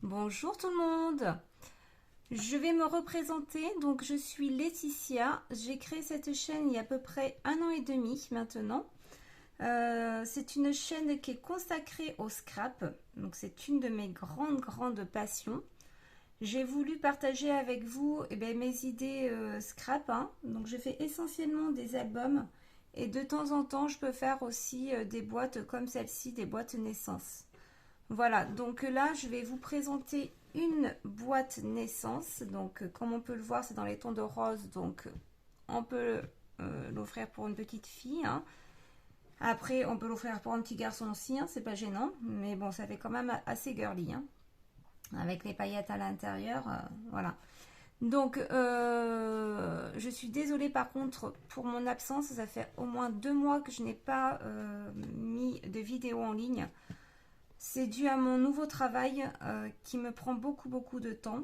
Bonjour tout le monde. Je vais me représenter. Donc je suis Laetitia. J'ai créé cette chaîne il y a à peu près 1 an et demi maintenant. C'est une chaîne qui est consacrée au scrap. Donc c'est une de mes grandes passions. J'ai voulu partager avec vous mes idées scrap, hein. Donc je fais essentiellement des albums. Et de temps en temps, je peux faire aussi des boîtes comme celle-ci, des boîtes naissance. Voilà, donc là, je vais vous présenter une boîte naissance. Donc, comme on peut le voir, c'est dans les tons de rose. Donc, on peut l'offrir pour une petite fille, hein. Après, on peut l'offrir pour un petit garçon aussi, hein, c'est pas gênant. Mais bon, ça fait quand même assez girly, hein, avec les paillettes à l'intérieur. Voilà. Donc, je suis désolée par contre pour mon absence. Ça fait au moins 2 mois que je n'ai pas mis de vidéo en ligne. C'est dû à mon nouveau travail qui me prend beaucoup de temps.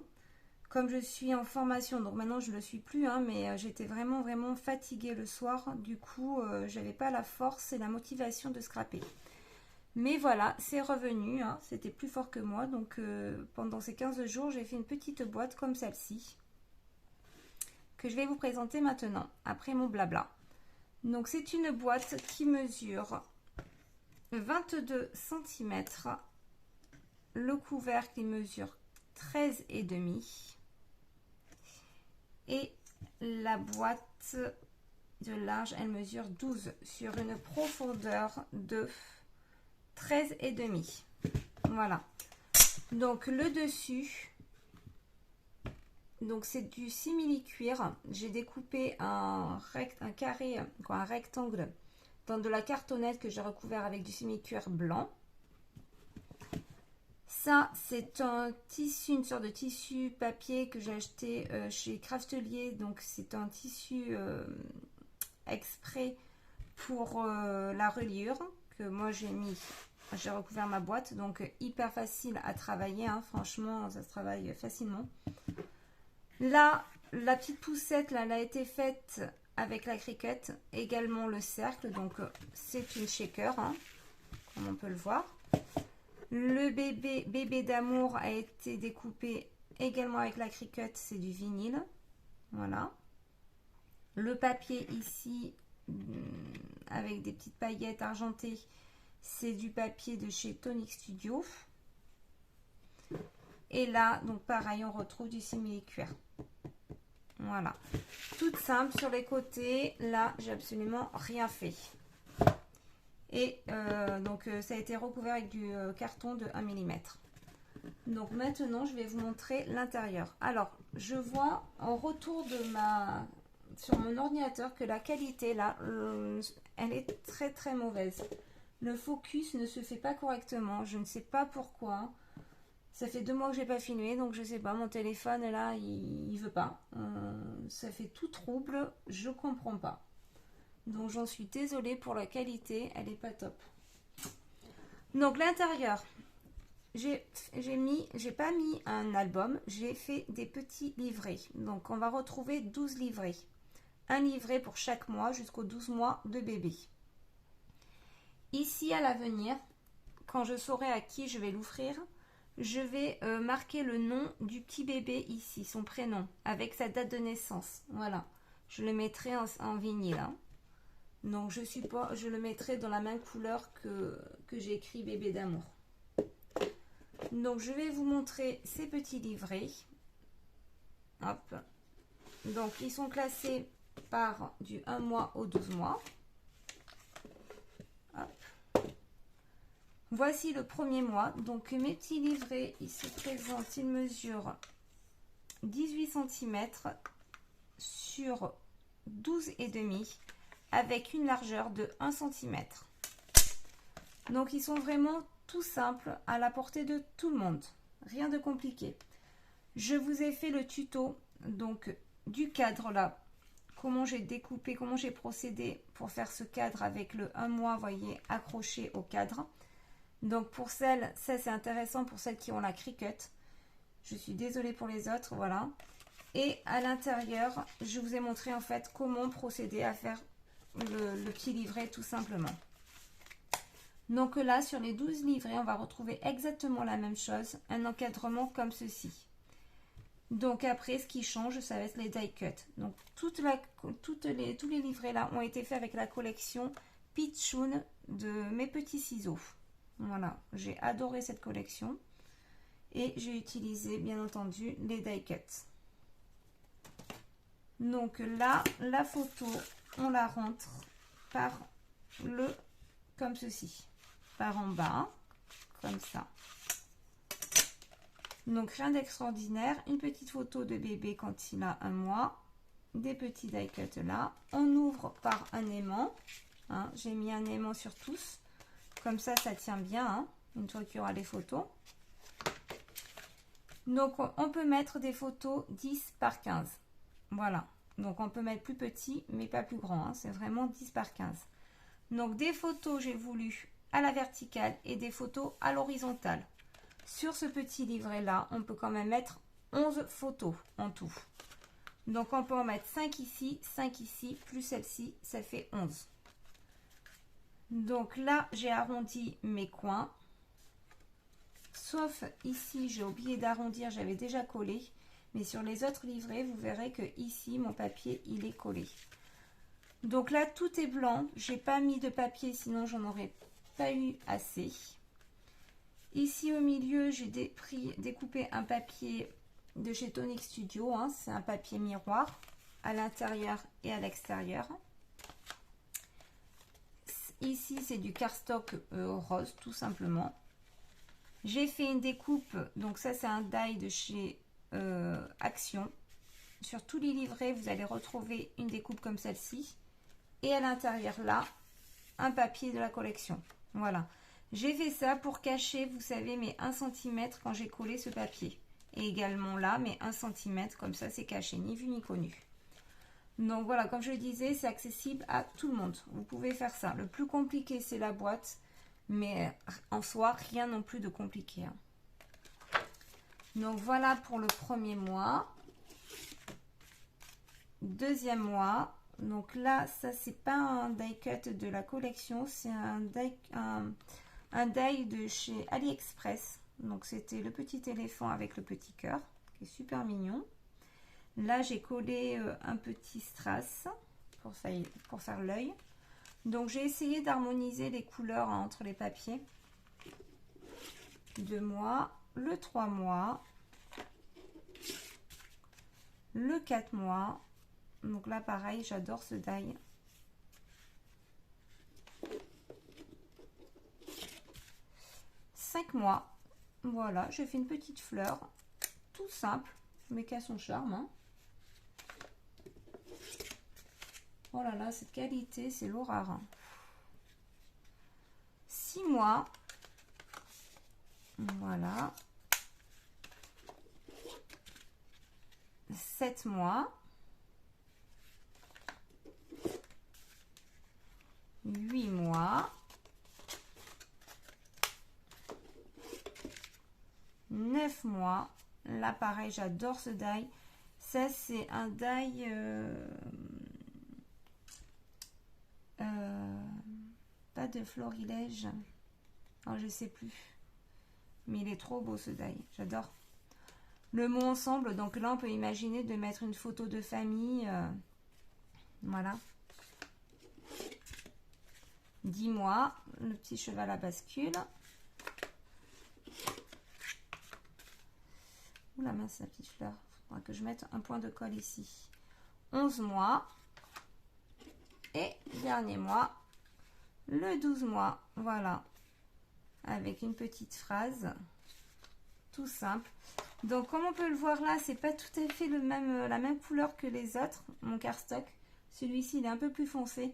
Comme je suis en formation, donc maintenant je ne le suis plus, hein, mais j'étais vraiment fatiguée le soir. Du coup, j'avais pas la force et la motivation de scraper. Mais voilà, c'est revenu, hein, c'était plus fort que moi. Donc pendant ces 15 jours, j'ai fait une petite boîte comme celle-ci que je vais vous présenter maintenant, après mon blabla. Donc c'est une boîte qui mesure 22 cm. Le couvercle il mesure 13,5 et la boîte de large elle mesure 12 sur une profondeur de 13,5. Voilà. Donc le dessus, donc c'est du simili-cuir. J'ai découpé un carré, quoi, un rectangle dans de la cartonnette que j'ai recouvert avec du simili-cuir blanc. Ça, c'est un tissu, une sorte de tissu papier que j'ai acheté chez Craftelier. Donc, c'est un tissu exprès pour la reliure que moi j'ai recouvert ma boîte. Donc, hyper facile à travailler, hein. Franchement, ça se travaille facilement. Là, la petite poussette, là, elle a été faite avec la Cricut. Également le cercle. Donc, c'est une shaker, hein, comme on peut le voir. Le bébé d'amour a été découpé également avec la Cricut, c'est du vinyle. Voilà. Le papier ici, avec des petites paillettes argentées, c'est du papier de chez Tonic Studio. Et là, donc pareil, on retrouve du simili-cuir. Voilà. Toute simple sur les côtés. Là, j'ai absolument rien fait. Et donc ça a été recouvert avec du carton de 1 mm. Donc maintenant je vais vous montrer l'intérieur. Alors je vois en retour sur mon ordinateur que la qualité là, elle est très mauvaise. Le focus ne se fait pas correctement. Je ne sais pas pourquoi. Ça fait 2 mois que j'ai pas filmé, donc je sais pas, mon téléphone là il veut pas. Ça fait tout trouble, je comprends pas. Donc j'en suis désolée pour la qualité, elle est pas top. Donc l'intérieur, j'ai pas mis un album, j'ai fait des petits livrets. Donc on va retrouver 12 livrets. Un livret pour chaque mois jusqu'aux 12 mois de bébé. Ici à l'avenir, quand je saurai à qui je vais l'offrir, je vais marquer le nom du petit bébé ici, son prénom, avec sa date de naissance. Voilà, je le mettrai en vinyle, hein. Donc je le mettrai dans la même couleur que j'ai écrit bébé d'amour. Donc je vais vous montrer ces petits livrets. Hop. Donc ils sont classés par du 1 mois au 12 mois. Hop. Voici le premier mois. Donc mes petits livrets, ils se présentent, ils mesurent 18 cm sur 12,5 avec une largeur de 1 cm. Donc ils sont vraiment tout simples, à la portée de tout le monde. Rien de compliqué. Je vous ai fait le tuto donc du cadre là. Comment j'ai découpé, comment j'ai procédé pour faire ce cadre avec le 1 mois, voyez, accroché au cadre. Donc pour ça c'est intéressant pour celles qui ont la Cricut. Je suis désolée pour les autres, voilà. Et à l'intérieur, je vous ai montré en fait comment procéder à faire le petit livret tout simplement. Donc là, sur les 12 livrets, on va retrouver exactement la même chose, un encadrement comme ceci. Donc après, ce qui change, ça va être les die cut. Donc tous les livrets là ont été faits avec la collection Pitchoun de Mes Petits Ciseaux. Voilà, j'ai adoré cette collection. Et j'ai utilisé, bien entendu, les die cut. Donc là, la photo, on la rentre comme ceci. Par en bas, comme ça. Donc rien d'extraordinaire, une petite photo de bébé quand il a 1 mois, des petits die cut là. On ouvre par un aimant, hein. J'ai mis un aimant sur tous, comme ça tient bien, hein, une fois qu'il y aura les photos. Donc on peut mettre des photos 10 par 15, voilà. Donc on peut mettre plus petit mais pas plus grand, hein. C'est vraiment 10 par 15. Donc des photos j'ai voulu à la verticale et des photos à l'horizontale. Sur ce petit livret là, on peut quand même mettre 11 photos en tout. Donc on peut en mettre 5 ici, plus celle-ci, ça fait 11. Donc là, j'ai arrondi mes coins. Sauf ici, j'ai oublié d'arrondir, j'avais déjà collé. Mais sur les autres livrets, vous verrez que ici, mon papier, il est collé. Donc là, tout est blanc. J'ai pas mis de papier, sinon j'en aurais pas eu assez. Ici au milieu, j'ai découpé un papier de chez Tonic Studio, hein. C'est un papier miroir à l'intérieur et à l'extérieur. Ici, c'est du cardstock rose, tout simplement. J'ai fait une découpe, donc ça c'est un die de chez Action. Sur tous les livrets, vous allez retrouver une découpe comme celle-ci. Et à l'intérieur là, un papier de la collection. Voilà. J'ai fait ça pour cacher, vous savez, mes 1 cm quand j'ai collé ce papier. Et également là, mes 1 cm, comme ça c'est caché, ni vu ni connu. Donc voilà, comme je le disais, c'est accessible à tout le monde. Vous pouvez faire ça. Le plus compliqué, c'est la boîte. Mais en soi, rien non plus de compliqué, hein. Donc voilà pour le premier mois. Deuxième mois. Donc là, ça c'est pas un die cut de la collection, c'est un die de chez AliExpress. Donc c'était le petit éléphant avec le petit cœur, qui est super mignon. Là j'ai collé un petit strass pour faire l'œil. Donc j'ai essayé d'harmoniser les couleurs, hein, entre les papiers. 2 mois, le 3 mois, le 4 mois. Donc là pareil, j'adore ce die. Cinq mois. Voilà, j'ai fait une petite fleur, tout simple, mais qui a son charme, hein. Oh là là, cette qualité, c'est l'horreur, hein. 6 mois. Voilà. 7 mois. 8 mois. 9 mois. Là, pareil, j'adore ce die. Ça, c'est un die... pas de florilège. Oh, je sais plus. Mais il est trop beau ce die. J'adore. Le mot ensemble. Donc là, on peut imaginer de mettre une photo de famille. Voilà. 10 mois. Le petit cheval à bascule. Ouh la mince, la petite fleur. Il faudra que je mette un point de colle ici. 11 mois. Et dernier mois, le 12 mois. Voilà. Avec une petite phrase. Tout simple. Donc, comme on peut le voir là, c'est pas tout à fait la même couleur que les autres. Mon cardstock. Celui-ci, il est un peu plus foncé.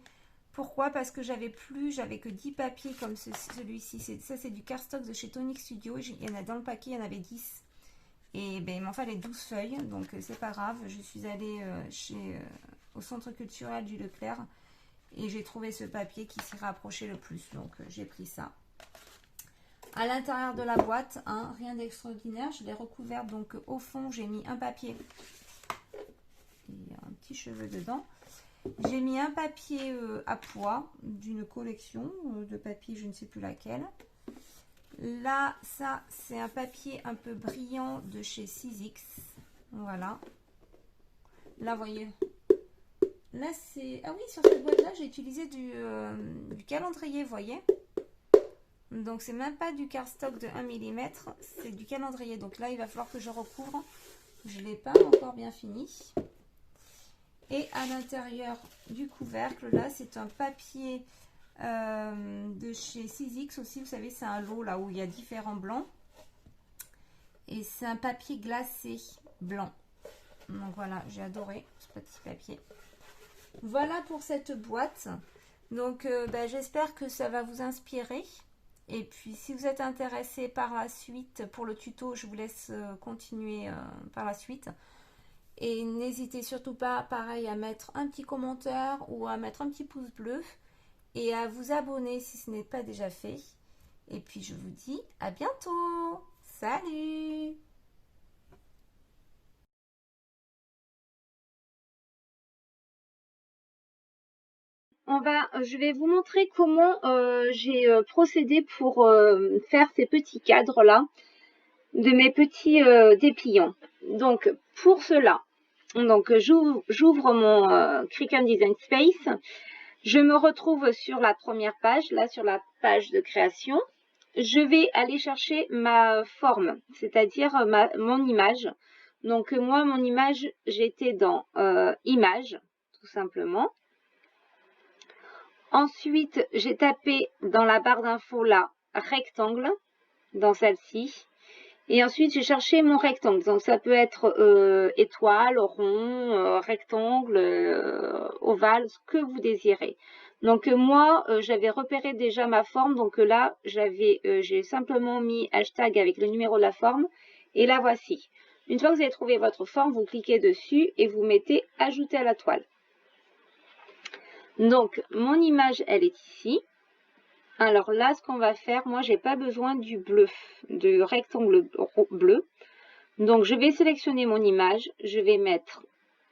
Pourquoi? Parce que j'avais que 10 papiers comme celui-ci. Ça, c'est du cardstock de chez Tonic Studio. Il y en a dans le paquet, il y en avait 10. Et ben, il m'en fallait 12 feuilles. Donc, c'est pas grave. Je suis allée au centre culturel du Leclerc. Et j'ai trouvé ce papier qui s'y rapprochait le plus. Donc, j'ai pris ça. À l'intérieur de la boîte, hein, rien d'extraordinaire. Je l'ai recouverte. Donc, au fond, j'ai mis un papier. Il y a un petit cheveu dedans. J'ai mis un papier à pois d'une collection de papier, je ne sais plus laquelle. Là, ça, c'est un papier un peu brillant de chez 6X. Voilà. Là, vous voyez. Là, c'est... Ah oui, sur cette boîte-là, j'ai utilisé du calendrier, vous voyez. Donc, c'est même pas du cardstock de 1 mm, c'est du calendrier. Donc là, il va falloir que je recouvre. Je ne l'ai pas encore bien fini. Et à l'intérieur du couvercle, là, c'est un papier de chez 6X aussi. Vous savez, c'est un lot là où il y a différents blancs. Et c'est un papier glacé blanc. Donc voilà, j'ai adoré ce petit papier. Voilà pour cette boîte. Donc j'espère que ça va vous inspirer. Et puis si vous êtes intéressé par la suite pour le tuto, je vous laisse continuer par la suite. Et n'hésitez surtout pas, pareil, à mettre un petit commentaire ou à mettre un petit pouce bleu et à vous abonner si ce n'est pas déjà fait. Et puis je vous dis à bientôt. Salut! Je vais vous montrer comment j'ai procédé pour faire ces petits cadres là de mes petits dépliants. Donc pour cela, donc j'ouvre mon Cricut Design Space. Je me retrouve sur la première page, là sur la page de création. Je vais aller chercher ma forme, c'est-à-dire mon image. Donc moi, mon image, j'étais dans image, tout simplement. Ensuite, j'ai tapé dans la barre d'infos là, rectangle, dans celle-ci. Et ensuite, j'ai cherché mon rectangle. Donc, ça peut être étoile, rond, rectangle, ovale, ce que vous désirez. Donc, moi, j'avais repéré déjà ma forme. Donc là, j'ai simplement mis hashtag avec le numéro de la forme. Et la voici. Une fois que vous avez trouvé votre forme, vous cliquez dessus et vous mettez ajouter à la toile. Donc, mon image, elle est ici. Alors là, ce qu'on va faire, moi, j'ai pas besoin du bleu, du rectangle bleu. Donc, je vais sélectionner mon image. Je vais mettre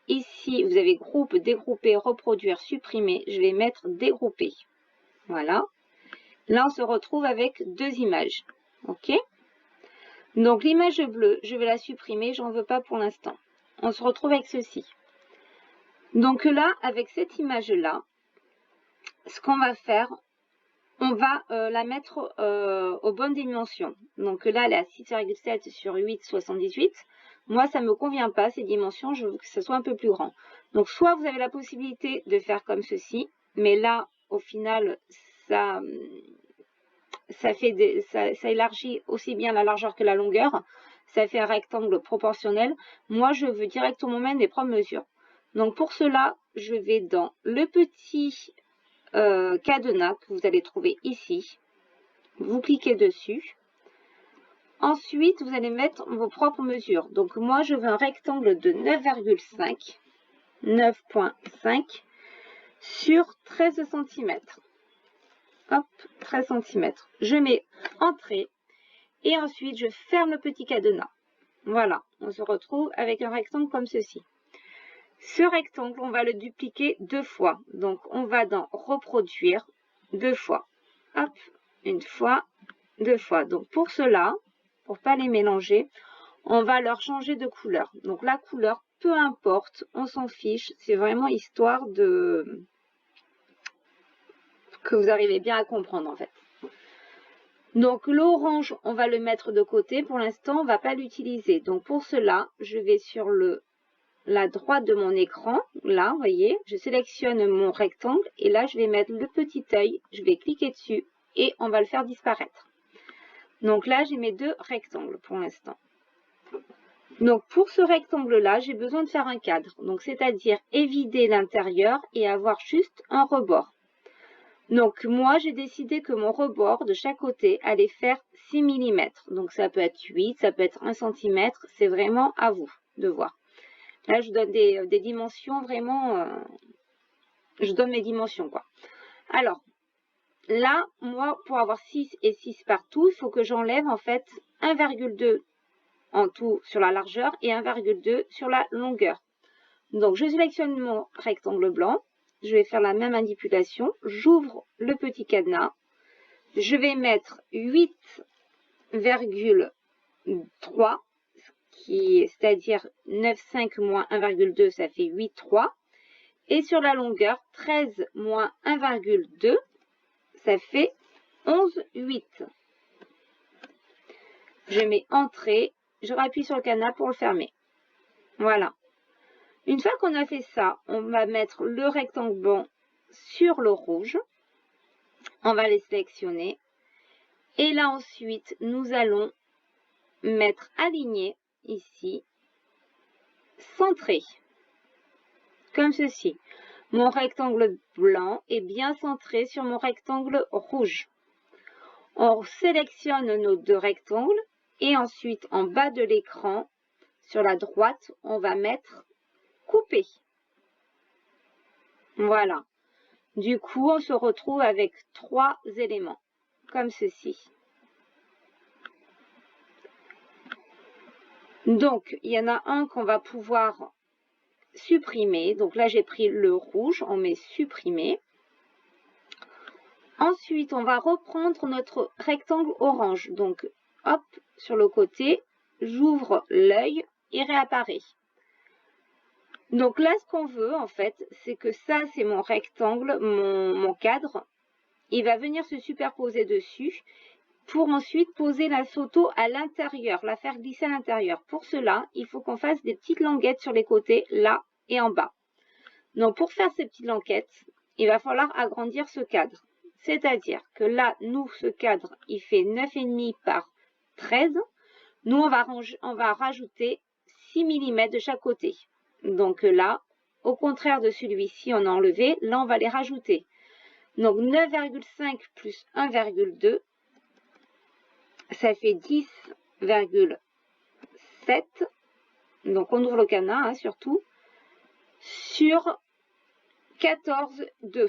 ici, vous avez groupe, dégrouper, reproduire, supprimer. Je vais mettre dégrouper. Voilà. Là, on se retrouve avec deux images. OK? Donc, l'image bleue, je vais la supprimer. J'en veux pas pour l'instant. On se retrouve avec ceci. Donc là, avec cette image-là, ce qu'on va faire, on va la mettre aux bonnes dimensions. Donc là, elle est à 6,7 sur 8,78. Moi, ça ne me convient pas, ces dimensions. Je veux que ce soit un peu plus grand. Donc, soit vous avez la possibilité de faire comme ceci. Mais là, au final, ça élargit aussi bien la largeur que la longueur. Ça fait un rectangle proportionnel. Moi, je veux directement mettre mes propres mesures. Donc, pour cela, je vais dans le petit cadenas que vous allez trouver ici. Vous cliquez dessus. Ensuite, vous allez mettre vos propres mesures. Donc, moi, je veux un rectangle de 9,5, 9,5 sur 13 cm. Hop, 13 cm. Je mets entrée et ensuite, je ferme le petit cadenas. Voilà, on se retrouve avec un rectangle comme ceci. Ce rectangle, on va le dupliquer deux fois. Donc, on va dans reproduire deux fois. Hop, une fois, deux fois. Donc, pour cela, pour ne pas les mélanger, on va leur changer de couleur. Donc, la couleur, peu importe, on s'en fiche. C'est vraiment histoire de que vous arrivez bien à comprendre, en fait. Donc, l'orange, on va le mettre de côté. Pour l'instant, on ne va pas l'utiliser. Donc, pour cela, je vais sur la droite de mon écran, là, vous voyez, je sélectionne mon rectangle et là, je vais mettre le petit œil, je vais cliquer dessus et on va le faire disparaître. Donc là, j'ai mes deux rectangles pour l'instant. Donc pour ce rectangle-là, j'ai besoin de faire un cadre, donc c'est-à-dire évider l'intérieur et avoir juste un rebord. Donc moi, j'ai décidé que mon rebord de chaque côté allait faire 6 mm. Donc ça peut être 8, ça peut être 1 cm, c'est vraiment à vous de voir. Là, je donne des dimensions vraiment... je donne mes dimensions, quoi. Alors, là, moi, pour avoir 6 et 6 partout, il faut que j'enlève, en fait, 1,2 en tout sur la largeur et 1,2 sur la longueur. Donc, je sélectionne mon rectangle blanc. je vais faire la même manipulation. J'ouvre le petit cadenas. Je vais mettre 8,3, c'est-à-dire 9,5 moins 1,2, ça fait 8,3. Et sur la longueur, 13 moins 1,2, ça fait 11,8. Je mets entrée, je rappuie sur le cadenas pour le fermer. Voilà. Une fois qu'on a fait ça, on va mettre le rectangle blanc sur le rouge. On va les sélectionner. Et là ensuite, nous allons mettre aligné ici, centré, comme ceci. Mon rectangle blanc est bien centré sur mon rectangle rouge. On sélectionne nos deux rectangles et ensuite en bas de l'écran, sur la droite, on va mettre couper. Voilà. Du coup, on se retrouve avec 3 éléments, comme ceci. Donc, il y en a un qu'on va pouvoir supprimer. Donc là, j'ai pris le rouge, on met supprimer. Ensuite, on va reprendre notre rectangle orange. Donc, hop, sur le côté, j'ouvre l'œil, il réapparaît. Donc là, ce qu'on veut, en fait, c'est que ça, c'est mon rectangle, mon cadre. Il va venir se superposer dessus pour ensuite poser la photo à l'intérieur, la faire glisser à l'intérieur. Pour cela, il faut qu'on fasse des petites languettes sur les côtés, là et en bas. Donc, pour faire ces petites languettes, il va falloir agrandir ce cadre. C'est-à-dire que là, nous, ce cadre, il fait 9,5 par 13. Nous, on va rajouter 6 mm de chaque côté. Donc là, au contraire de celui-ci, on a enlevé. Là, on va les rajouter. Donc 9,5 plus 1,2, ça fait 10,7. Donc on ouvre le cadenas, surtout, sur 14,2.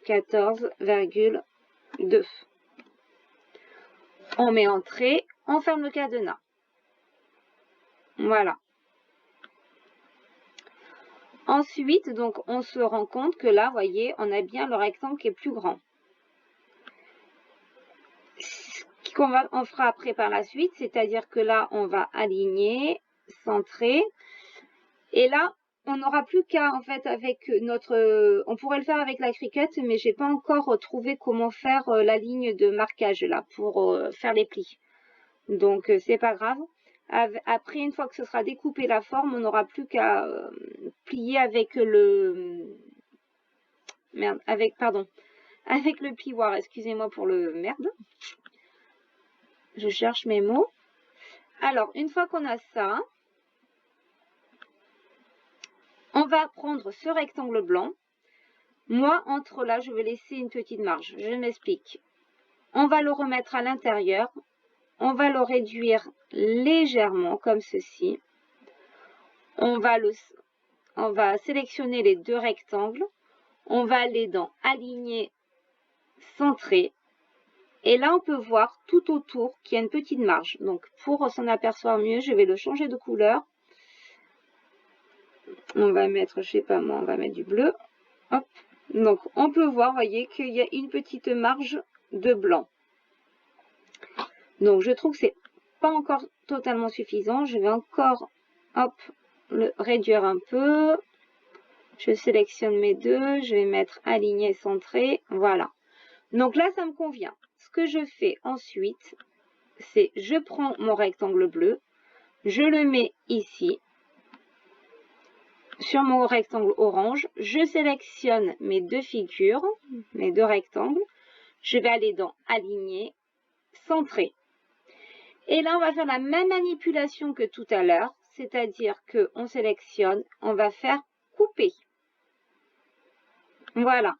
14,2. On met entrée, on ferme le cadenas. Voilà. Ensuite, donc, on se rend compte que là, vous voyez, on a bien le rectangle qui est plus grand. Ce qu'on fera après par la suite, c'est-à-dire que là, on va aligner, centrer. Et là, on n'aura plus qu'à, en fait, avec notre... on pourrait le faire avec la Cricut, mais j'ai pas encore trouvé comment faire la ligne de marquage, là, pour faire les plis. Donc, c'est pas grave. Après, une fois que ce sera découpé la forme, on n'aura plus qu'à plier avec le... Merde, avec le plioir. Excusez-moi pour le merde. Je cherche mes mots. Alors, une fois qu'on a ça, on va prendre ce rectangle blanc. Moi, entre là, je vais laisser une petite marge. Je m'explique. On va le remettre à l'intérieur. On va le réduire légèrement, comme ceci. On va sélectionner les deux rectangles. On va aller dans Aligner, Centrer. Et là, on peut voir tout autour qu'il y a une petite marge. Donc, pour s'en apercevoir mieux, je vais le changer de couleur. On va mettre, je sais pas moi, on va mettre du bleu. Hop. Donc, on peut voir, vous voyez, qu'il y a une petite marge de blanc. Donc, je trouve que c'est pas encore totalement suffisant. Je vais encore, hop, le réduire un peu. Je sélectionne mes deux. Je vais mettre aligné, centré. Voilà. Donc là, ça me convient. Ce que je fais ensuite, c'est je prends mon rectangle bleu. Je le mets ici. Sur mon rectangle orange, je sélectionne mes deux figures, mes deux rectangles. Je vais aller dans Aligner, Centrer. Et là, on va faire la même manipulation que tout à l'heure, c'est-à-dire qu'on sélectionne, on va faire couper. Voilà.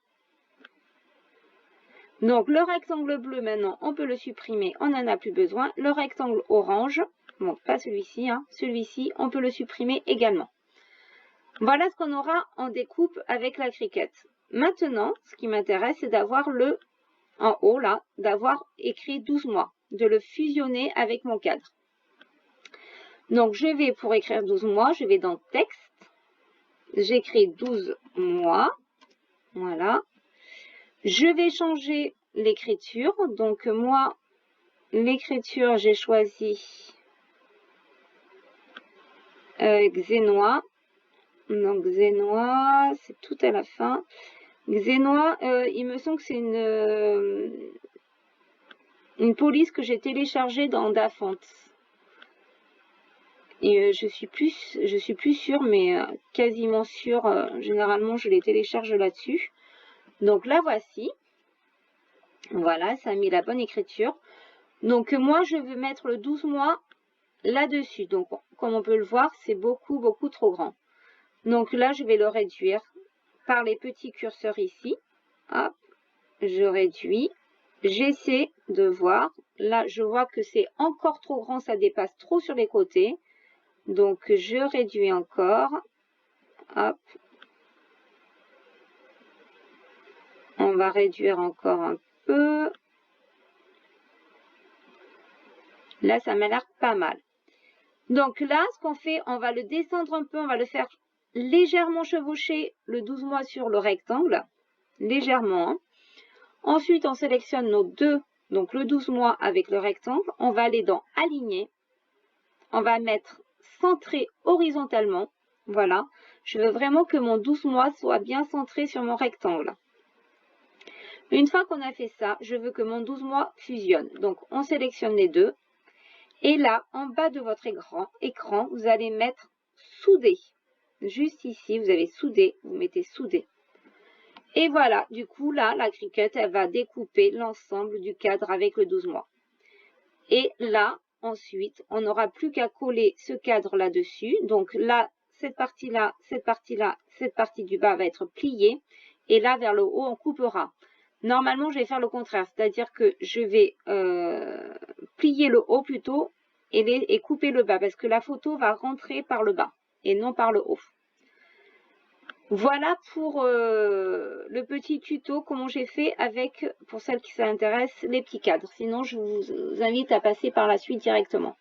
Donc, le rectangle bleu, maintenant, on peut le supprimer, on n'en a plus besoin. Le rectangle orange, bon, pas celui-ci, hein, celui-ci, on peut le supprimer également. Voilà ce qu'on aura en découpe avec la Cricut. Maintenant, ce qui m'intéresse, c'est d'avoir le, en haut là, d'avoir écrit 12 mois, de le fusionner avec mon cadre. Donc, je vais, pour écrire 12 mois, je vais dans Texte, j'écris 12 mois, Voilà. Je vais changer l'écriture. Donc moi, l'écriture, j'ai choisi Xénois. Donc Xénois, c'est tout à la fin. Xénois, il me semble que c'est une police que j'ai téléchargée dans Dafont. Et je suis plus sûre, mais quasiment sûre. Généralement, je les télécharge là-dessus. Donc la voici. Voilà, ça a mis la bonne écriture. Donc moi, je vais mettre le 12 mois là-dessus. Donc, comme on peut le voir, c'est beaucoup, beaucoup trop grand. Donc là, je vais le réduire par les petits curseurs ici. Hop, je réduis. J'essaie de voir. Là, je vois que c'est encore trop grand, ça dépasse trop sur les côtés. Donc, je réduis encore. Hop. On va réduire encore un peu. Là, ça m'a l'air pas mal. Donc là, ce qu'on fait, on va le descendre un peu, on va le faire légèrement chevaucher le 12 mois sur le rectangle. Légèrement. Hein. Ensuite, on sélectionne nos deux, donc le 12 mois avec le rectangle. On va aller dans Aligner. On va mettre Centré horizontalement. Voilà. Je veux vraiment que mon 12 mois soit bien centré sur mon rectangle. Une fois qu'on a fait ça, je veux que mon 12 mois fusionne. Donc, on sélectionne les deux. Et là, en bas de votre écran, vous allez mettre Souder. Juste ici, vous avez Souder. Vous mettez Souder. Et voilà, du coup, là, la Cricut, elle va découper l'ensemble du cadre avec le 12 mois. Et là, ensuite, on n'aura plus qu'à coller ce cadre là-dessus. Donc là, cette partie-là, cette partie-là, cette partie du bas va être pliée. Et là, vers le haut, on coupera. Normalement, je vais faire le contraire. C'est-à-dire que je vais plier le haut plutôt et couper le bas. Parce que la photo va rentrer par le bas et non par le haut. Voilà pour le petit tuto, comment j'ai fait avec, pour celles qui s'intéressent, les petits cadres. Sinon, je vous invite à passer par la suite directement.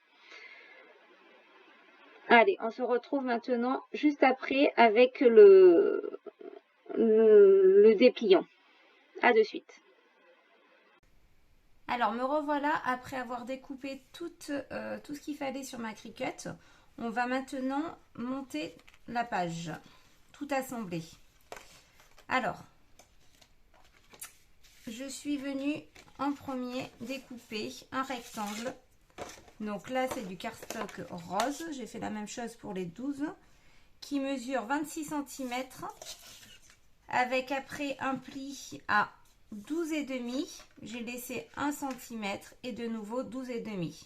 Allez, on se retrouve maintenant juste après avec le dépliant. À de suite. Alors, me revoilà après avoir découpé tout ce qu'il fallait sur ma Cricut. On va maintenant monter la page. Tout assemblé. Alors, je suis venue en premier découper un rectangle. Donc là, c'est du cardstock rose. J'ai fait la même chose pour les 12 qui mesure 26 cm avec après un pli à 12,5. J'ai laissé 1 cm et de nouveau 12,5.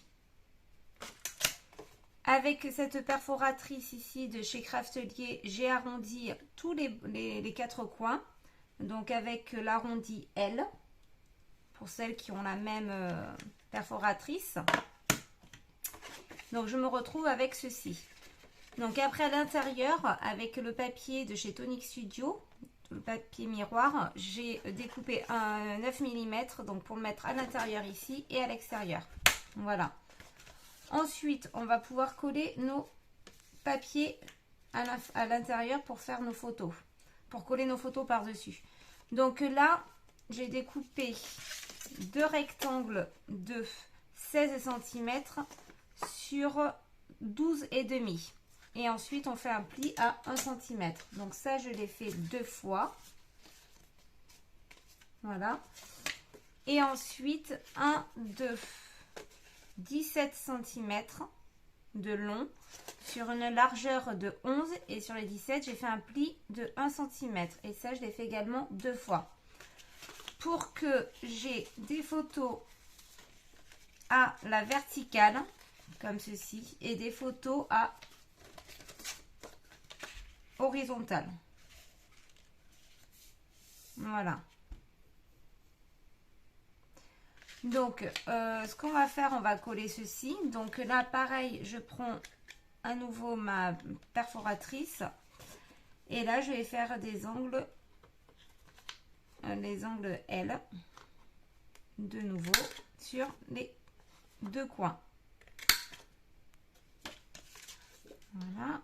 Avec cette perforatrice ici de chez Craftelier, j'ai arrondi tous les 4 coins. Donc avec l'arrondi L, pour celles qui ont la même perforatrice. Donc je me retrouve avec ceci. Donc après à l'intérieur, avec le papier de chez Tonic Studio, le papier miroir, j'ai découpé un 9 mm donc pour le mettre à l'intérieur ici et à l'extérieur. Voilà. Ensuite, on va pouvoir coller nos papiers à l'intérieur pour faire nos photos, pour coller nos photos par-dessus. Donc là, j'ai découpé deux rectangles de 16 cm sur 12,5. Et ensuite, on fait un pli à 1 cm. Donc ça, je l'ai fait 2 fois. Voilà. Et ensuite, un de 17 cm de long sur une largeur de 11 et sur les 17 j'ai fait un pli de 1 cm et ça je l'ai fait également 2 fois pour que j'ai des photos à la verticale comme ceci et des photos à horizontale. Voilà. Donc, ce qu'on va faire, on va coller ceci. Donc là, pareil, je prends à nouveau ma perforatrice. Et là, je vais faire des angles, les angles L, de nouveau, sur les deux coins. Voilà.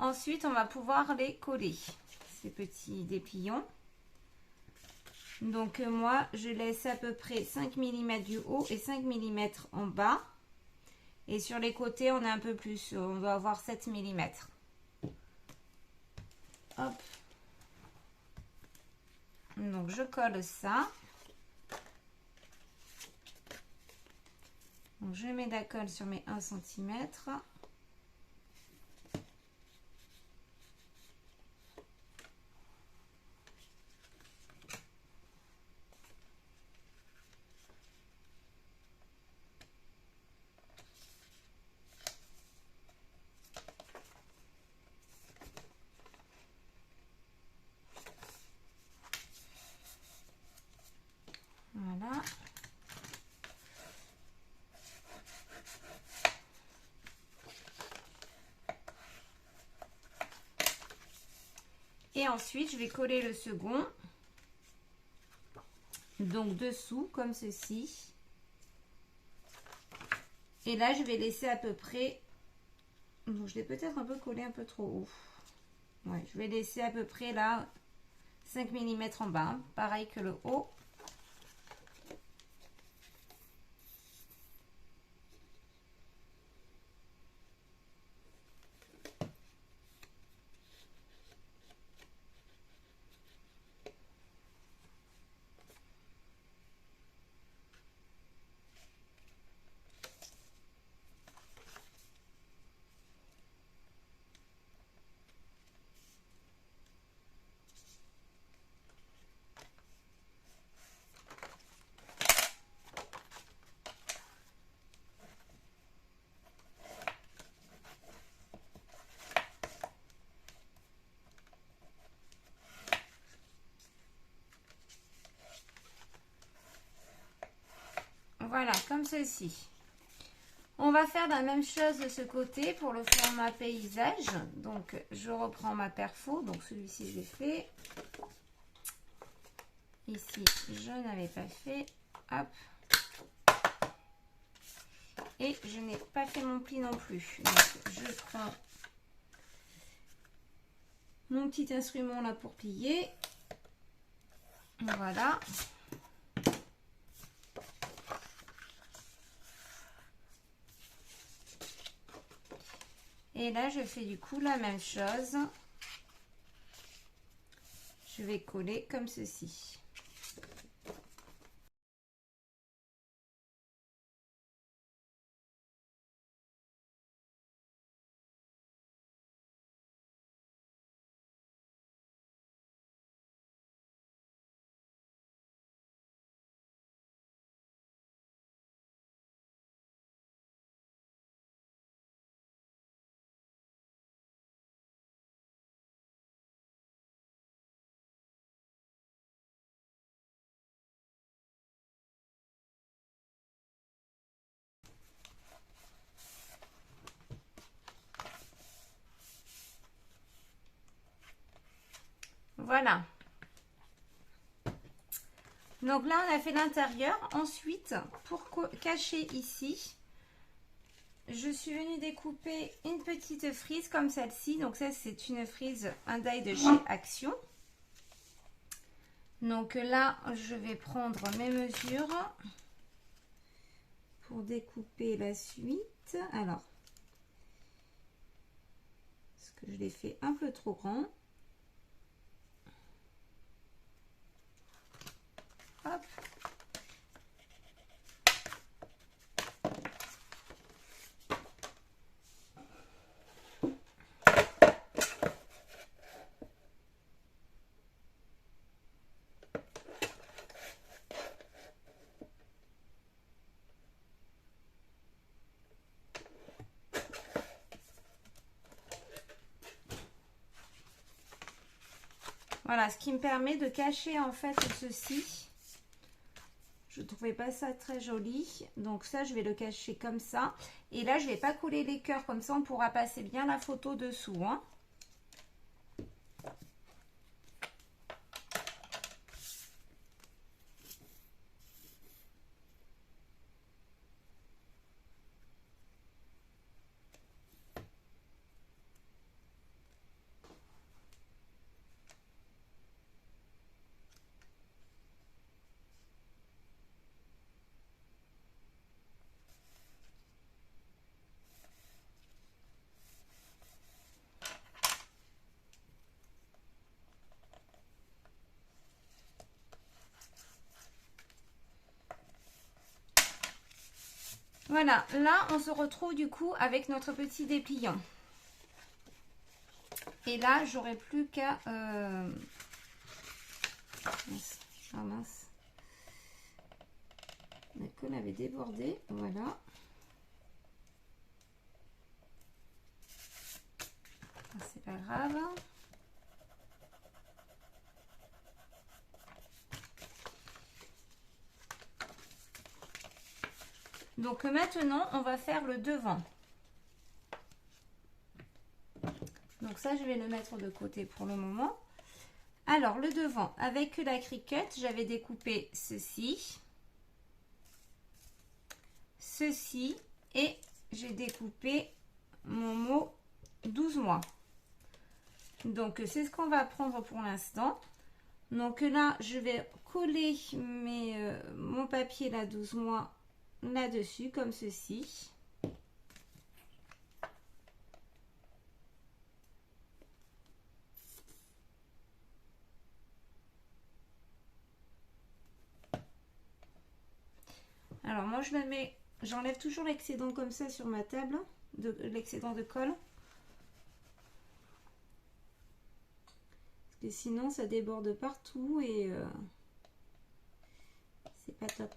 ensuite, on va pouvoir les coller, ces petits dépliants. Donc, moi, je laisse à peu près 5 mm du haut et 5 mm en bas. Et sur les côtés, on est un peu plus, on doit avoir 7 mm. Hop. Donc, je colle ça. Donc, je mets la colle sur mes 1 cm. Voilà. Et ensuite, je vais coller le second. Donc, dessous, comme ceci. Et là, je vais laisser à peu près... Donc, je l'ai peut-être un peu collé un peu trop haut. Ouais, je vais laisser à peu près là 5 mm en bas. Hein, pareil que le haut. Voilà, comme ceci. On va faire la même chose de ce côté pour le format paysage. Donc, je reprends ma perfo. Donc, celui-ci, je l'ai fait. Ici, je n'avais pas fait. Hop. Et je n'ai pas fait mon pli non plus. Donc, je prends mon petit instrument là pour plier. Voilà. Et là, je fais du coup la même chose. Je vais coller comme ceci. Voilà. Donc là, on a fait l'intérieur. Ensuite, pour cacher ici, je suis venue découper une petite frise comme celle-ci. Donc ça, c'est une frise, un die de chez Action. Donc là, je vais prendre mes mesures pour découper la suite. Alors, parce que je l'ai fait un peu trop grand. Hop. Voilà, ce qui me permet de cacher en fait ceci. Je ne trouvais pas ça très joli. Donc ça, je vais le cacher comme ça. Et là, je ne vais pas coller les cœurs. Comme ça, on pourra passer bien la photo dessous. Hein. Voilà, là on se retrouve du coup avec notre petit dépliant. Et là j'aurai plus qu'à... Mince. Ah mince. La colle avait débordé, voilà. C'est pas grave. Donc maintenant, on va faire le devant. Donc ça, je vais le mettre de côté pour le moment. Alors, le devant, avec la cricut, j'avais découpé ceci, ceci, et j'ai découpé mon mot 12 mois. Donc, c'est ce qu'on va prendre pour l'instant. Donc là, je vais coller mon papier là 12 mois là-dessus, comme ceci. Alors moi je le mets, j'enlève toujours l'excédent comme ça sur ma table, l'excédent de colle. Parce que sinon ça déborde partout et c'est pas top.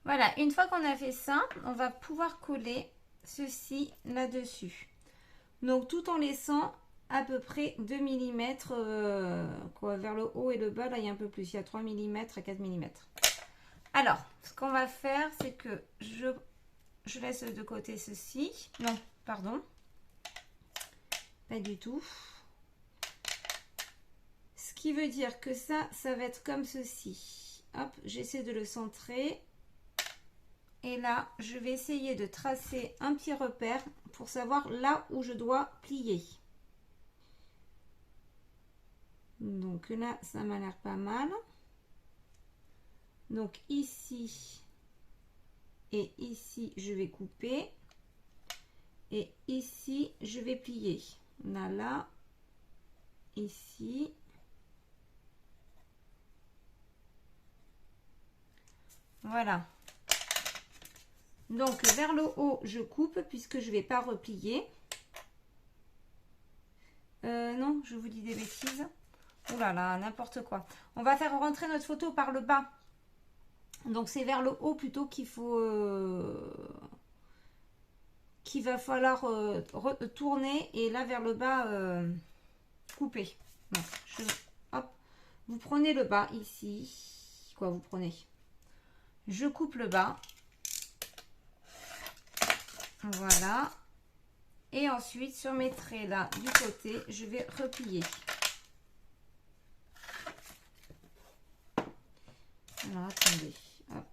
Voilà, une fois qu'on a fait ça, on va pouvoir coller ceci là-dessus. Donc tout en laissant à peu près 2 mm vers le haut et le bas. Là, il y a un peu plus, il y a 3 mm à 4 mm. Alors, ce qu'on va faire, c'est que je laisse de côté ceci. Non, pardon. Pas du tout. Ce qui veut dire que ça va être comme ceci. Hop, j'essaie de le centrer. Et là, je vais essayer de tracer un petit repère pour savoir là où je dois plier. Donc là, ça m'a l'air pas mal. Donc ici et ici, je vais couper. Et ici, je vais plier. Là, ici. Voilà. Donc vers le haut, je coupe puisque je ne vais pas replier. Non, je vous dis des bêtises. Oh là là, n'importe quoi. On va faire rentrer notre photo par le bas. Donc c'est vers le haut plutôt qu'il faut... qu'il va falloir tourner et là vers le bas, couper. Donc, hop, vous prenez le bas ici. Quoi, vous prenez? Je coupe le bas. Voilà. Et ensuite, sur mes traits là du côté, je vais replier. Alors, attendez. Hop.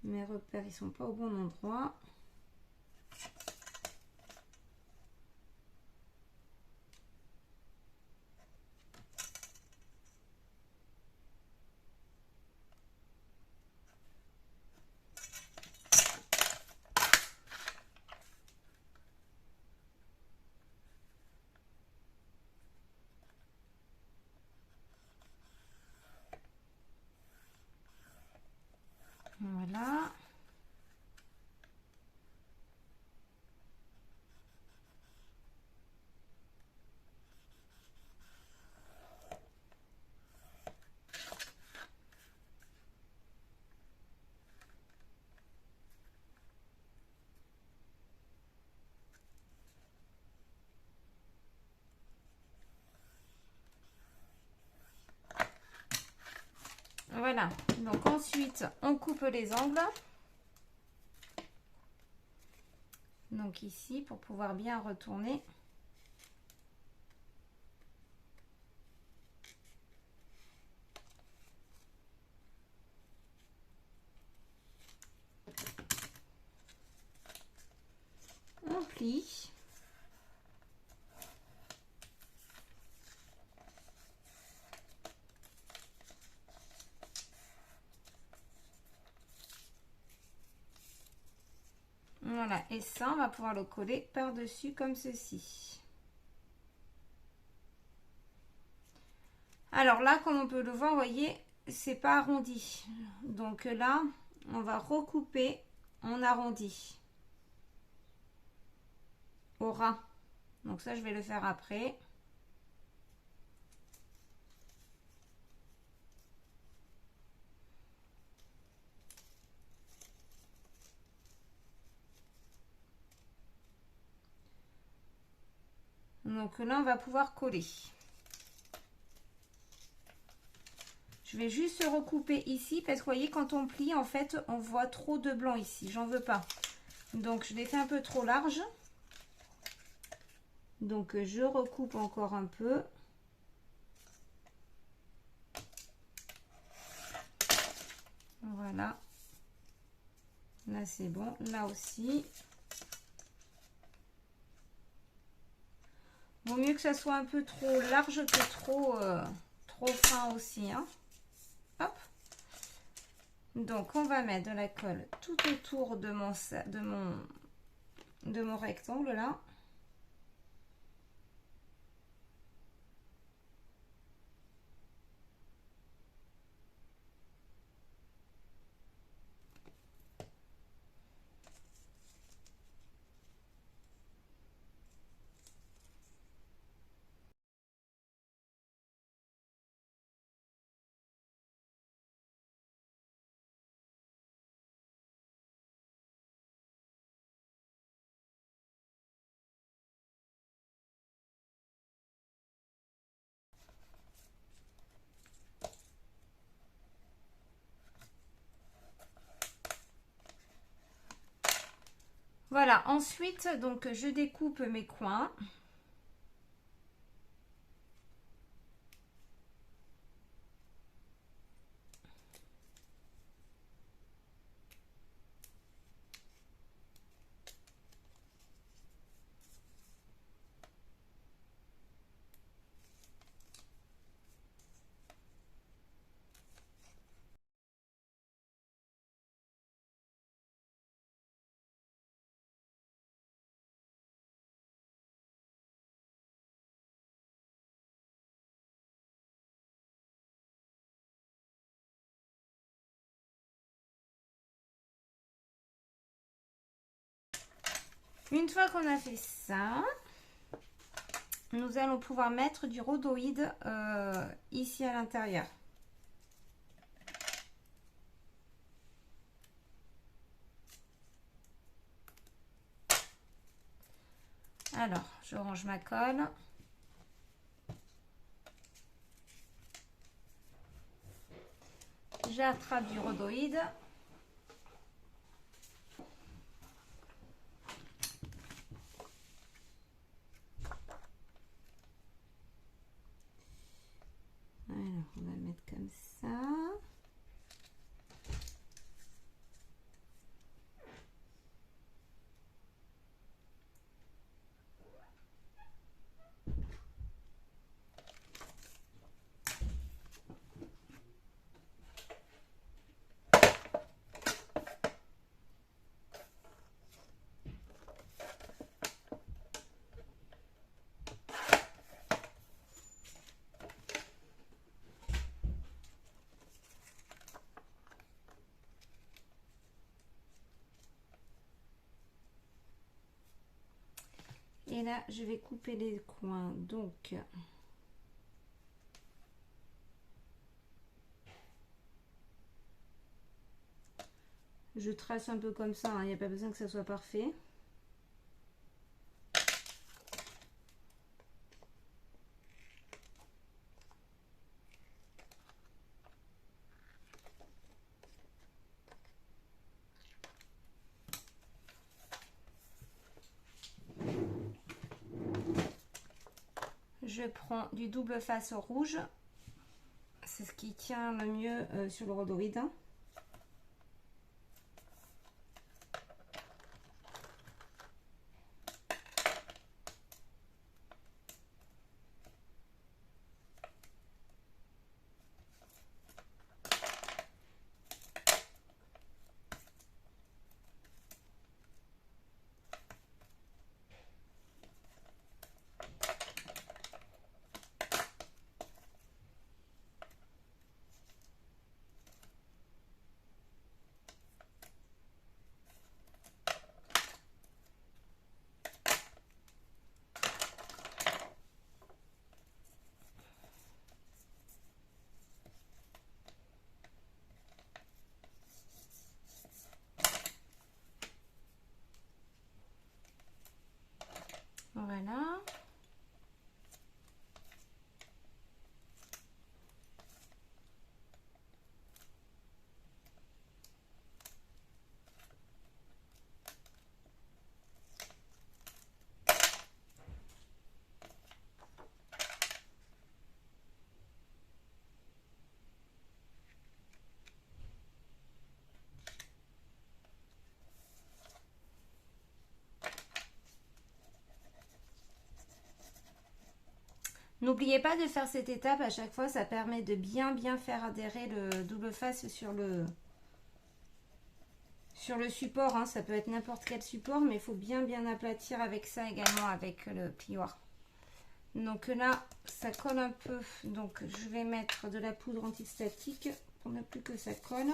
Mes repères, ils sont pas au bon endroit. Voilà, donc ensuite on coupe les angles. Donc ici pour pouvoir bien retourner. On plie. Voilà, et ça, on va pouvoir le coller par-dessus comme ceci. Alors là, comme on peut le voir, vous voyez, c'est pas arrondi. Donc là, on va recouper en arrondi au ras. Donc ça, je vais le faire après. Donc là, on va pouvoir coller. Je vais juste recouper ici parce que vous voyez, quand on plie, en fait, on voit trop de blanc ici. J'en veux pas. Donc, je l'ai fait un peu trop large. Donc, je recoupe encore un peu. Voilà. Là, c'est bon. Là aussi. Vaut mieux que ça soit un peu trop large que trop fin aussi. Hein. Hop. Donc, on va mettre de la colle tout autour de mon rectangle là. Voilà, ensuite, donc je découpe mes coins. Une fois qu'on a fait ça, nous allons pouvoir mettre du rhodoïde ici à l'intérieur. Alors, je range ma colle. J'attrape du rhodoïde. Alors, on va le mettre comme ça. Et là, je vais couper les coins. Donc, je trace un peu comme ça. Il n'y a pas besoin que ça soit parfait. je prends du double face rouge. C'est ce qui tient le mieux sur le rhodoïde. Voilà. N'oubliez pas de faire cette étape à chaque fois, ça permet de bien faire adhérer le double face sur le support. Hein. Ça peut être n'importe quel support, mais il faut bien aplatir avec ça également, avec le plioir. Donc là, ça colle un peu, donc je vais mettre de la poudre antistatique pour ne plus que ça colle.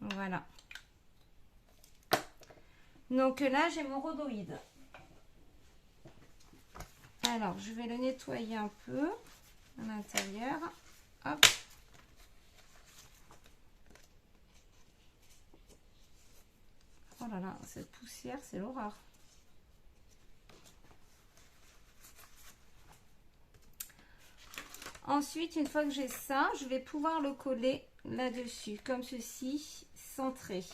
Voilà. Donc là, j'ai mon rhodoïde. Alors, je vais le nettoyer un peu à l'intérieur. Hop. Oh là là, cette poussière, c'est l'horreur. Ensuite, une fois que j'ai ça, je vais pouvoir le coller là-dessus, comme ceci, centré.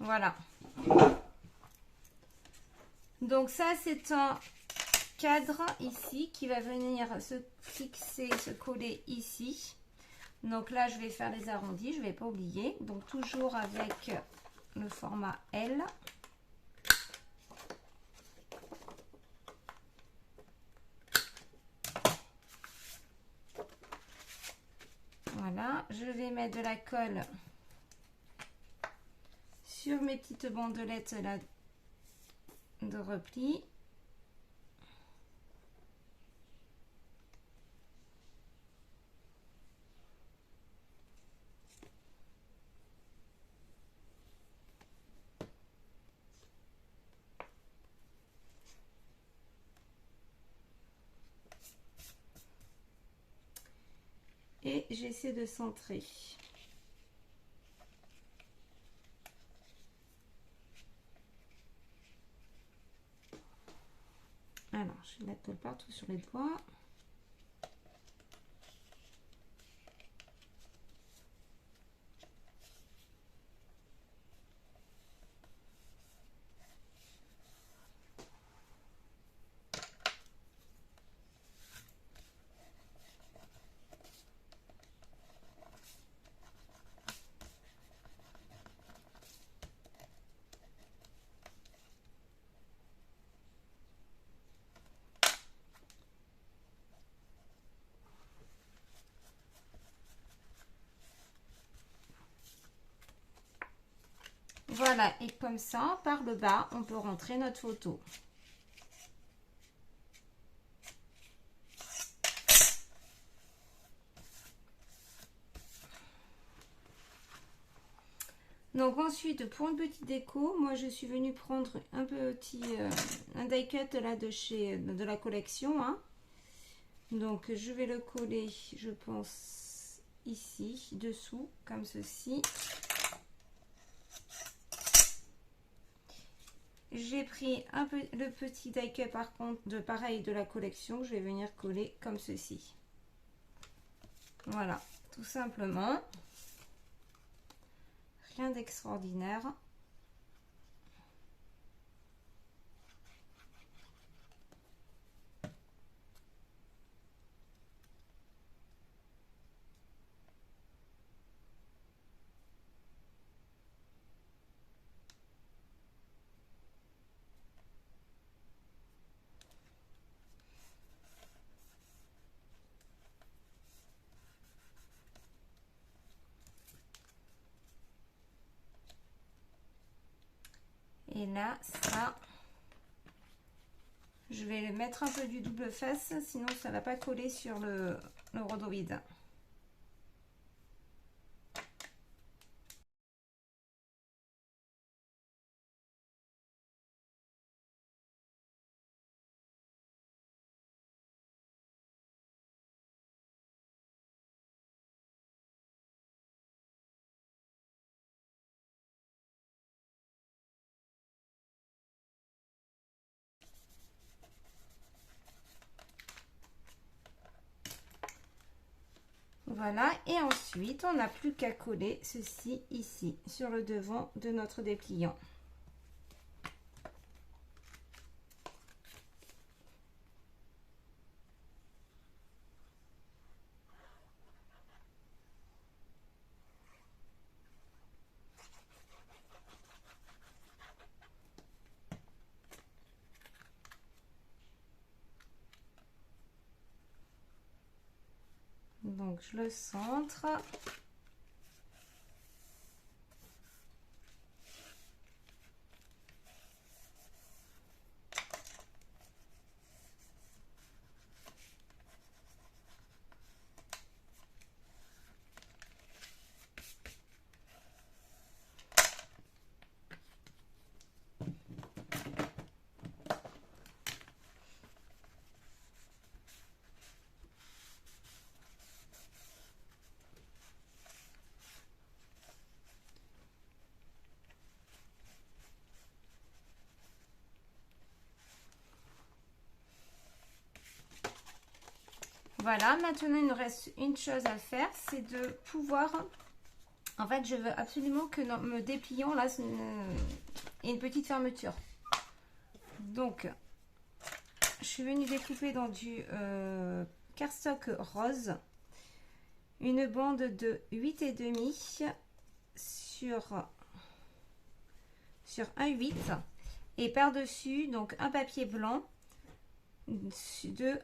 Voilà. Donc ça, c'est un cadre ici qui va venir se fixer, se coller ici. Donc là, je vais faire les arrondis, je ne vais pas oublier. Donc toujours avec le format L. Voilà, je vais mettre de la colle sur mes petites bandelettes là de repli. Et j'essaie de centrer. Alors, je la colle partout sur les doigts. Voilà, et comme ça, par le bas, on peut rentrer notre photo. Donc ensuite, pour une petite déco, moi je suis venue prendre un petit un die cut là de la collection. Hein. Donc je vais le coller, je pense, ici, dessous, comme ceci. J'ai pris un peu le petit die cut par contre de pareil de la collection, je vais venir coller comme ceci. Voilà, tout simplement. rien d'extraordinaire. Et là, ça, je vais mettre un peu du double face, sinon ça ne va pas coller sur le rhodoïde. Voilà, et ensuite, on n'a plus qu'à coller ceci ici, sur le devant de notre dépliant. Donc, je le centre. Voilà, maintenant il nous reste une chose à faire, c'est de pouvoir... En fait, je veux absolument que dans me dépliant là ait une petite fermeture. Donc, je suis venue découper dans du cardstock rose une bande de 8,5 sur 1,8 et par-dessus, donc un papier blanc de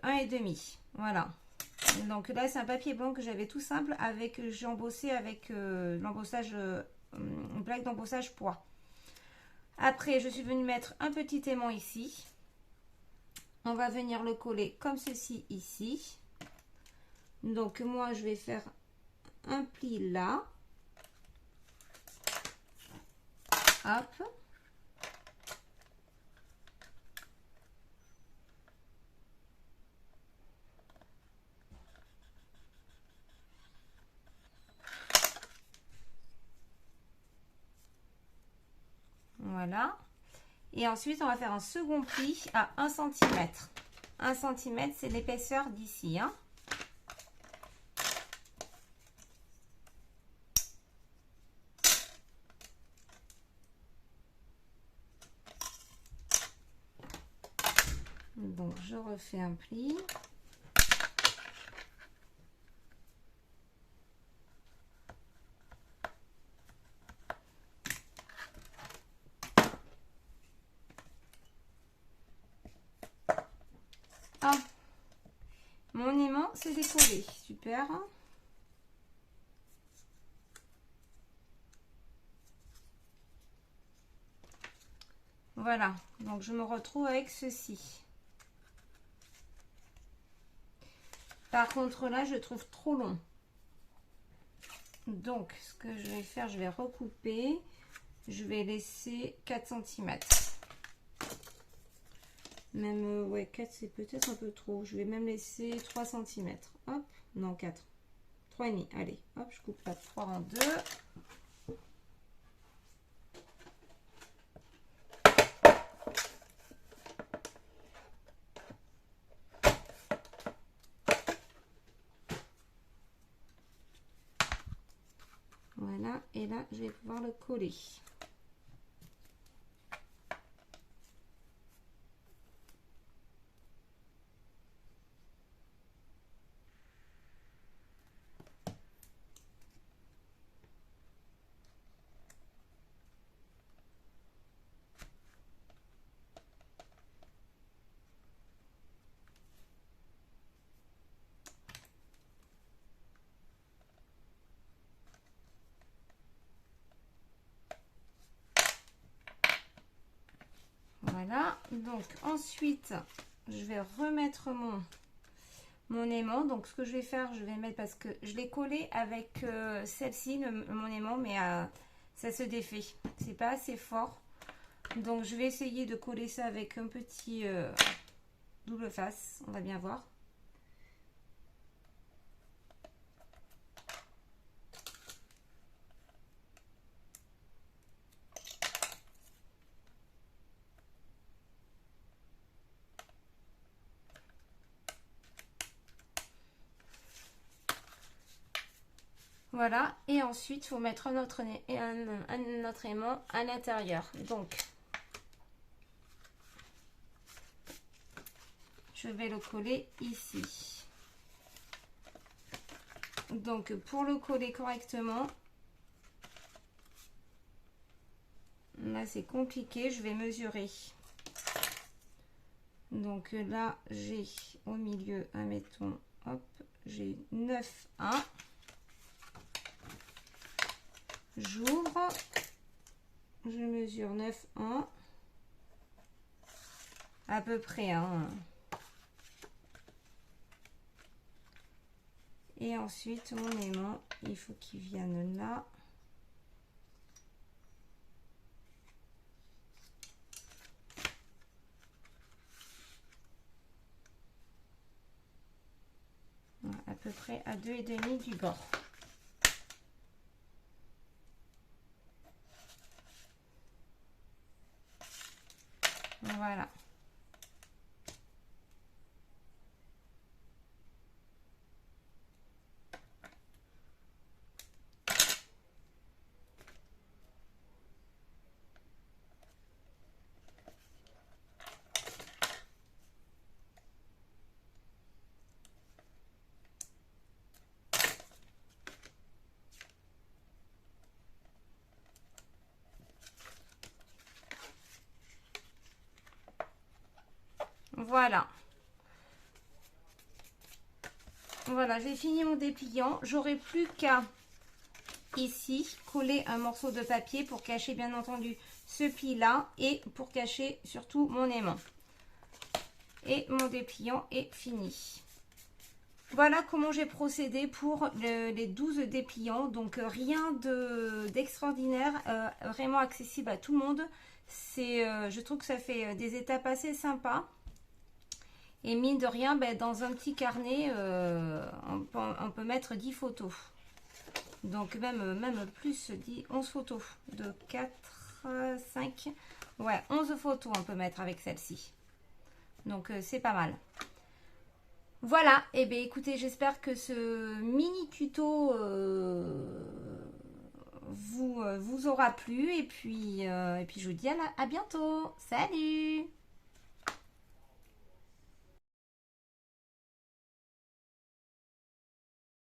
1,5. Voilà. Donc là, c'est un papier blanc que j'avais tout simple avec, j'ai embossé avec l'embossage, une plaque d'embossage poids. Après, je suis venue mettre un petit aimant ici. On va venir le coller comme ceci ici. Donc moi, je vais faire un pli là. Hop. Voilà. Et ensuite, on va faire un second pli à 1 cm. 1 cm, c'est l'épaisseur d'ici. Hein. Donc, je refais un pli. Ah, mon aimant s'est décollé. Super. Voilà. Donc, je me retrouve avec ceci. Par contre, là, je trouve trop long. Donc, ce que je vais faire, je vais recouper. Je vais laisser 4 cm. Même, ouais, 4, c'est peut-être un peu trop. Je vais même laisser 3 cm. Hop, non, 4. 3,5. Allez, hop, je coupe la 3 en 2. Voilà, et là je vais pouvoir le coller. Voilà, donc ensuite je vais remettre mon aimant. Donc ce que je vais faire, je vais mettre, parce que je l'ai collé avec celle-ci, mon aimant, mais ça se défait, c'est pas assez fort. Donc je vais essayer de coller ça avec un petit double face, on va bien voir. Voilà, et ensuite il faut mettre un autre aimant à l'intérieur. Donc je vais le coller ici. Donc pour le coller correctement, là c'est compliqué, je vais mesurer. Donc là j'ai au milieu, admettons, hop, j'ai 9,1. J'ouvre, je mesure 9,1 à peu près, hein. Et ensuite mon aimant, il faut qu'il vienne là. Voilà, à peu près à 2,5 du bord. Voilà. Voilà. Voilà, j'ai fini mon dépliant. J'aurai plus qu'à ici coller un morceau de papier pour cacher bien entendu ce pli là et pour cacher surtout mon aimant. Et mon dépliant est fini. Voilà comment j'ai procédé pour les 12 dépliants. Donc rien d'extraordinaire, vraiment accessible à tout le monde. Je trouve que ça fait des étapes assez sympas. Et mine de rien, ben, dans un petit carnet, on peut mettre 10 photos. Donc même plus, 11 photos. De 4, 5, ouais, 11 photos on peut mettre avec celle-ci. Donc c'est pas mal. Voilà, et bien écoutez, j'espère que ce mini tuto vous aura plu. Et puis je vous dis à bientôt. Salut!